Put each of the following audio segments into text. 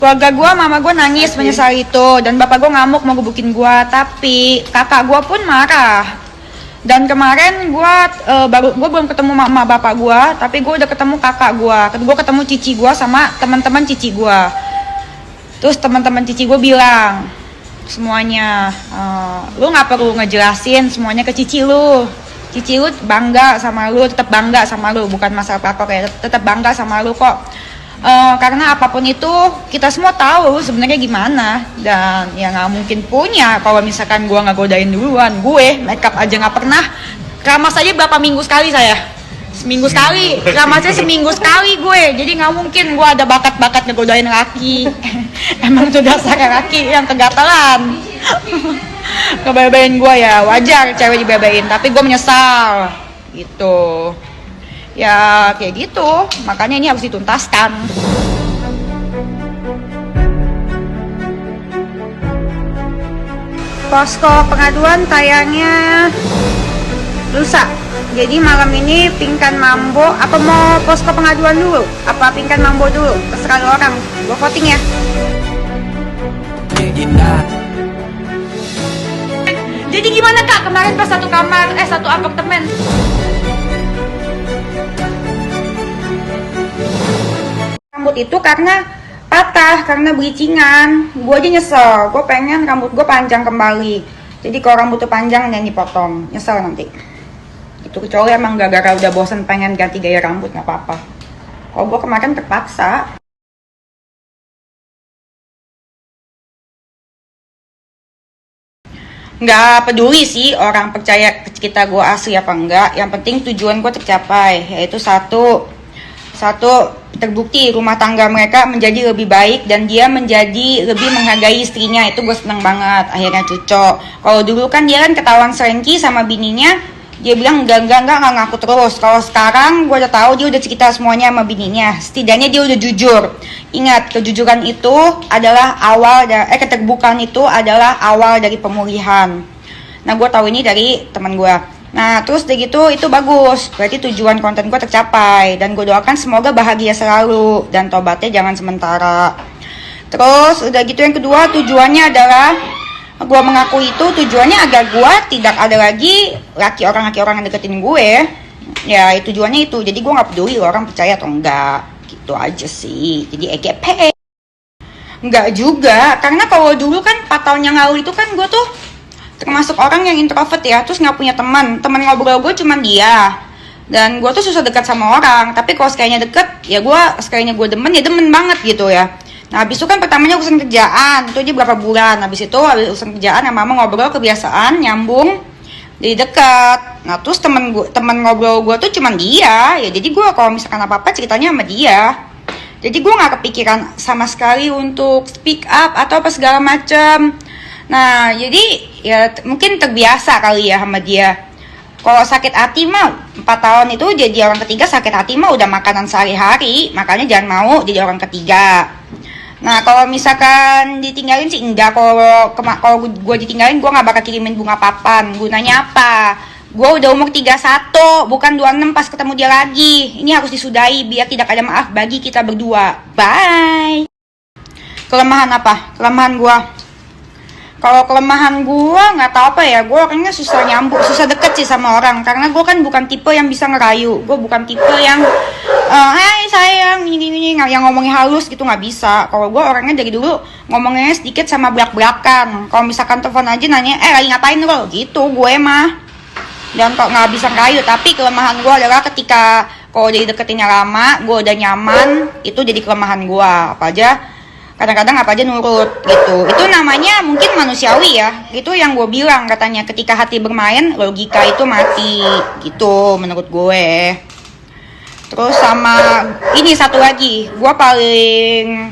Keluarga gue, mama gue nangis menyesal itu, dan bapak gue ngamuk mau gebukin gue, tapi kakak gue pun marah. Dan kemarin gue belum ketemu mama bapak gue, tapi gue udah ketemu kakak gue ketemu cici gue sama teman-teman cici gue. Terus teman-teman cici gue bilang semuanya, lu nggak perlu ngejelasin semuanya ke cici lu bangga sama lu, tetap bangga sama lu, bukan masalah apa kayak tetap bangga sama lu kok. Karena apapun itu kita semua tahu sebenarnya gimana, dan ya nggak mungkin punya kalau misalkan gue nggak godain duluan. Gue makeup aja nggak pernah, keramas aja berapa minggu sekali saya, seminggu sekali, keramasnya seminggu sekali gue, jadi nggak mungkin gue ada bakat ngegodain laki. Emang itu dasar laki yang kegatalan. Ngebebain gue ya wajar cewek dibebain, tapi gue menyesal gitu. Ya kayak gitu, makanya ini harus dituntaskan. Posko pengaduan tayangnya lusa. Jadi malam ini Pingkan Mambo, apa mau posko pengaduan dulu? Apa Pingkan Mambo dulu? Terserah lu orang, gue voting ya. Jadi gimana kak kemarin pas satu apartemen? Rambut itu karena patah, karena bleachingan. Gue aja nyesel, gue pengen rambut gue panjang kembali. Jadi kalau rambut tuh panjang yang dipotong, nyesel nanti. Itu kecuali emang gara-gara udah bosen pengen ganti gaya rambut, nggak apa-apa. Kalau gue kemarin terpaksa. Nggak peduli sih orang percaya kita gue asli apa enggak. Yang penting tujuan gue tercapai, yaitu satu terbukti rumah tangga mereka menjadi lebih baik dan dia menjadi lebih menghargai istrinya. Itu gue seneng banget, akhirnya cocok. Kalau dulu kan dia kan ketahuan selingkuh sama bininya, dia bilang enggak ngaku terus. Kalau sekarang gue udah tahu dia udah cerita semuanya sama bininya, setidaknya dia udah jujur. Ingat, kejujuran itu adalah keterbukaan itu adalah awal dari pemulihan. Nah gue tahu ini dari teman gue. Nah terus udah gitu itu bagus, berarti tujuan konten gue tercapai, dan gue doakan semoga bahagia selalu dan tobatnya jangan sementara. Terus udah gitu yang kedua, tujuannya adalah gue mengaku itu tujuannya agar gue tidak ada lagi laki orang yang deketin gue. Ya tujuannya itu, jadi gue nggak peduli orang percaya atau enggak, gitu aja sih. Jadi EGP enggak juga, karena kalau dulu kan 4 tahun yang lalu itu kan gue tuh termasuk orang yang introvert ya, terus nggak punya teman ngobrol gue cuman dia, dan gue tuh susah dekat sama orang. Tapi kalau sekalinya deket ya sekalinya gue demen ya demen banget gitu ya. Nah habis itu kan pertamanya urusan kerjaan, itu aja berapa bulan, habis urusan kerjaan sama mama ngobrol, kebiasaan nyambung jadi dekat. Nah terus temen ngobrol gue tuh cuman dia ya, jadi gue kalau misalkan apa-apa ceritanya sama dia. Jadi gue nggak kepikiran sama sekali untuk speak up atau apa segala macam. Nah jadi ya mungkin terbiasa kali ya sama dia. Kalau sakit hati mah 4 tahun itu jadi orang ketiga, sakit hati mah udah makanan sehari-hari, makanya jangan mau jadi orang ketiga. Nah kalau misalkan ditinggalin sih enggak. Kalau gue ditinggalin gue nggak bakal kirimin bunga papan. Gunanya apa? Gue udah umur 31, bukan 26 pas ketemu dia lagi. Ini harus disudahi biar tidak ada maaf bagi kita berdua. Bye. Kelemahan apa? Kelemahan gue. Kalau kelemahan gue nggak tahu apa ya, gue orangnya susah nyambung, susah deket sih sama orang, karena gue kan bukan tipe yang bisa ngerayu. Gue bukan tipe yang hai sayang gini yang ngomongnya halus gitu, nggak bisa. Kalau gue orangnya dari dulu ngomongnya sedikit sama belak-belakan. Kalau misalkan telepon aja nanya lagi ngapain lo gitu, gue mah. Dan kok nggak bisa ngerayu. Tapi kelemahan gue adalah ketika kalau jadi deketinnya lama, gue udah nyaman, itu jadi kelemahan gue. Kadang-kadang apa aja nurut gitu. Itu namanya mungkin manusiawi ya. Itu yang gue bilang katanya, ketika hati bermain logika itu mati gitu menurut gue. Terus sama ini satu lagi, gue paling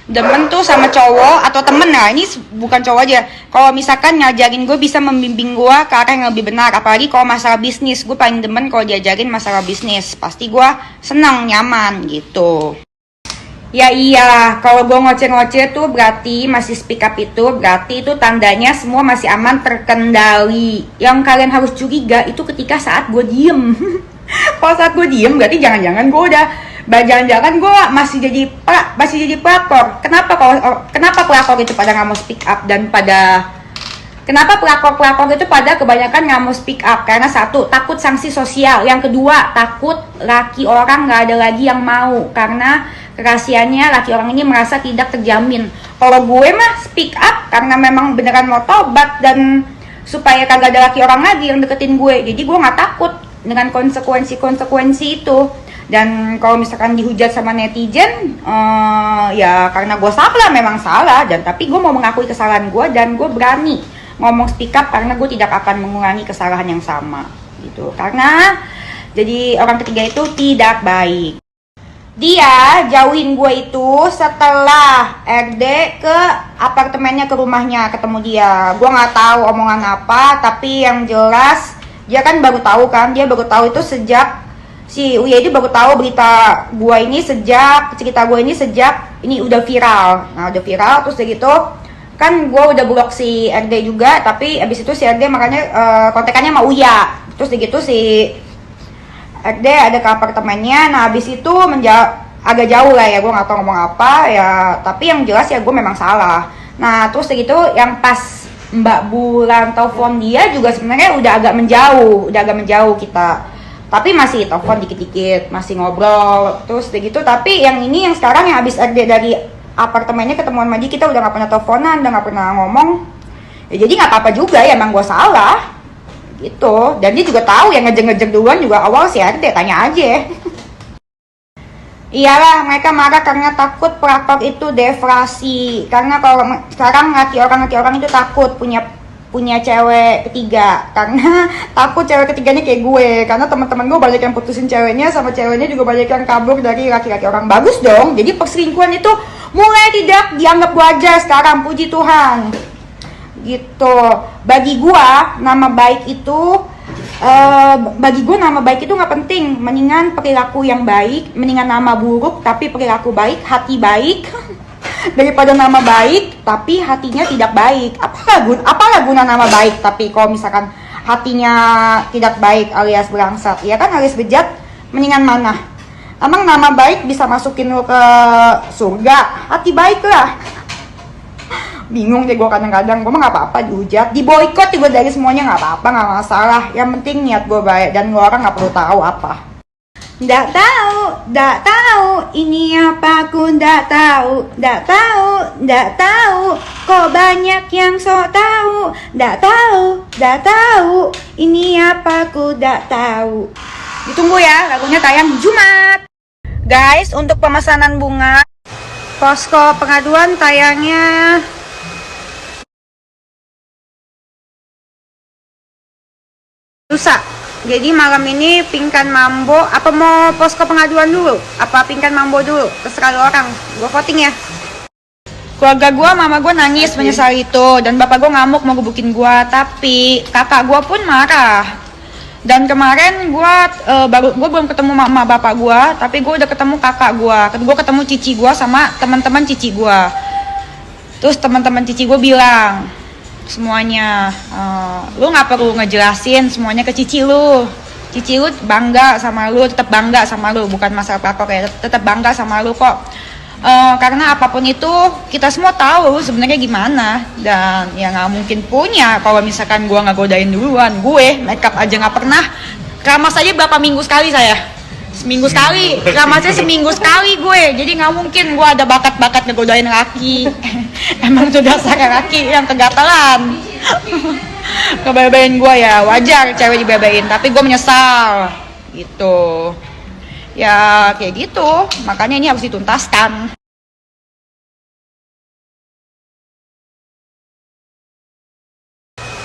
demen tuh sama cowok atau temen lah. Ini bukan cowok aja, kalau misalkan ngajarin gue, bisa membimbing gue ke arah yang lebih benar. Apalagi kalau masalah bisnis, gue paling demen kalau diajarin masalah bisnis. Pasti gue senang, nyaman gitu. Ya iya, kalau gue ngoceh-ngoceh tuh berarti masih speak up, itu berarti itu tandanya semua masih aman, terkendali. Yang kalian harus curiga itu ketika saat gue diem. Kalau saat gue diem berarti jangan-jangan gue udah, jangan-jangan gue masih jadi pelakor. Kenapa pelakor itu pada nggak mau speak up dan pada kenapa pelakor-pelakor itu pada kebanyakan nggak mau speak up? Karena satu, takut sanksi sosial. Yang kedua, takut laki orang nggak ada lagi yang mau. Karena kerahasiaannya laki orang ini merasa tidak terjamin. Kalau gue mah speak up karena memang beneran mau tobat dan supaya kagak ada laki orang lagi yang deketin gue. Jadi gue nggak takut dengan konsekuensi itu. Dan kalau misalkan dihujat sama netizen, ya karena gue salah, memang salah. Dan tapi gue mau mengakui kesalahan gue dan gue berani ngomong speak up karena gue tidak akan mengulangi kesalahan yang sama gitu. Karena jadi orang ketiga itu tidak baik. Dia jauhin gue itu setelah RD ke apartemennya, ke rumahnya, ketemu dia. Gue nggak tahu omongan apa, tapi yang jelas dia kan baru tahu kan, dia baru tahu itu sejak si Uya itu baru tahu berita gue ini sejak cerita gue ini sejak ini udah viral. Nah udah viral terus gitu kan gue udah blok si RD juga, tapi abis itu si RD makanya kontekannya sama Uya. Terus gitu si RD ada ke apartemennya. Nah abis itu agak jauh lah ya, gue nggak tahu ngomong apa ya, tapi yang jelas ya gue memang salah. Nah terus gitu yang pas Mbak Bulan telepon dia juga sebenarnya udah agak menjauh kita, tapi masih telepon dikit-dikit, masih ngobrol terus gitu. Tapi yang ini yang sekarang yang abis RD dari apartemennya ketemuan sama dia, kita udah nggak pernah teleponan, udah nggak pernah ngomong ya, jadi nggak apa-apa juga ya, emang gue salah gitu. Dan dia juga tahu yang ngejek duluan juga awal si RD, tanya aja. Iyalah mereka marah karena takut pelakor itu deflasi, karena kalau sekarang laki orang itu takut punya cewek ketiga, karena takut cewek ketiganya kayak gue. Karena teman-teman gue banyak yang putusin ceweknya, sama ceweknya juga banyak yang kabur dari laki-laki orang. Bagus dong, jadi perselingkuhan itu mulai tidak dianggap wajar sekarang, puji Tuhan gitu. Bagi gue nama baik itu nggak penting, mendingan perilaku yang baik, mendingan nama buruk tapi perilaku baik, hati baik daripada nama baik tapi hatinya tidak baik. Apalah guna nama baik tapi kalau misalkan hatinya tidak baik alias berangsat, ya kan alias bejat, mendingan mana? Emang nama baik bisa masukin lo ke surga? Hati baik lah. Bingung deh gue kadang-kadang, gue mah nggak apa-apa dihujat, diboikot juga dari semuanya nggak apa-apa, nggak masalah. Yang penting niat gue baik dan lo orang nggak perlu tahu apa. Nggak tahu, ini apa aku nggak tahu, kok banyak yang sok tahu, nggak tahu, ini apa aku nggak tahu. Ditunggu ya, lagunya tayang Jumat. Guys, untuk pemesanan bunga, posko pengaduan tayangnya lusa. Jadi malam ini Pingkan Mambo, apa mau posko pengaduan dulu? Apa Pingkan Mambo dulu? Terserah orang, gue voting ya. Keluarga gue, mama gue nangis menyesal itu, dan bapak gue ngamuk mau gebukin gue, tapi kakak gue pun marah. Dan kemarin gue belum ketemu mama bapak gue, tapi gue udah ketemu kakak gue ketemu cici gue sama teman-teman cici gue. Terus teman-teman cici gue bilang semuanya, lu nggak perlu ngejelasin semuanya ke cici lu bangga sama lu, tetap bangga sama lu, bukan masalah pelakor ya, tetap bangga sama lu kok. Karena apapun itu kita semua tahu sebenarnya gimana, dan ya nggak mungkin punya kalau misalkan gue nggak godain duluan. Gue makeup aja nggak pernah, keramas aja berapa minggu sekali saya, seminggu sekali, keramasnya seminggu sekali gue, jadi nggak mungkin gue ada bakat ngegodain laki. Emang itu dasar laki yang kegatalan. Ngebebain gue ya wajar cewek dibebain, tapi gue menyesal gitu. Ya kayak gitu, makanya ini harus dituntaskan.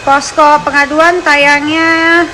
Posko pengaduan tayangnya